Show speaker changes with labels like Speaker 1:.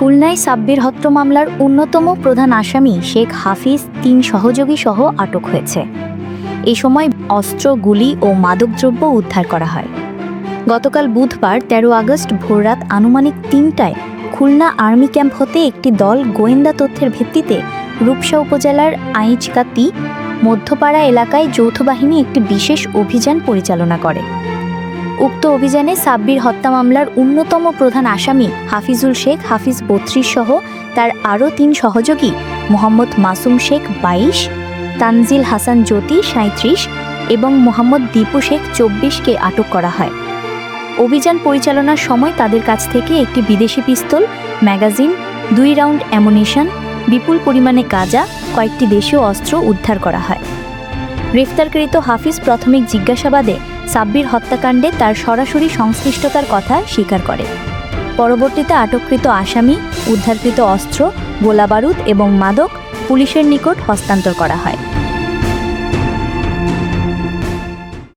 Speaker 1: খুলনায় সাব্বির হত্যা মামলার অন্যতম প্রধান আসামি শেখ হাফিজ ৩ সহযোগী সহ আটক হয়েছে। এই সময় অস্ত্র, গুলি ও মাদকদ্রব্য উদ্ধার করা হয়। গতকাল বুধবার ১৩ আগস্ট ভোররাত আনুমানিক ৩টায় খুলনা আর্মি ক্যাম্প হতে একটি দল গোয়েন্দা তথ্যের ভিত্তিতে রূপসা উপজেলার আইচকাতি মধ্যপাড়া এলাকায় যৌথ বাহিনী একটি বিশেষ অভিযান পরিচালনা করে। উক্ত অভিযানে সাব্বির হত্যা মামলার অন্যতম প্রধান আসামি হাফিজুল শেখ হাফিজ ৩২ সহ তার আরও ৩ সহযোগী মোহাম্মদ মাসুম শেখ ২২, তানজিল হাসান জ্যোতি ৩৭ এবং মোহাম্মদ দীপু শেখ ২৪কে আটক করা হয়। অভিযান পরিচালনার সময় তাদের কাছ থেকে একটি বিদেশি পিস্তল, ম্যাগাজিন, ২ রাউন্ড অ্যামুনিশন, বিপুল পরিমাণে গাঁজা, কয়েকটি দেশীয় অস্ত্র উদ্ধার করা হয়। গ্রেফতারকৃত হাফিজ প্রাথমিক জিজ্ঞাসাবাদে সাব্বির হত্যাকাণ্ডে তার সরাসরি সংশ্লিষ্টতার কথা স্বীকার করে। পরবর্তীতে আটককৃত আসামি, উদ্ধারকৃত অস্ত্র, গোলাবারুদ এবং মাদক পুলিশের নিকট হস্তান্তর করা হয়।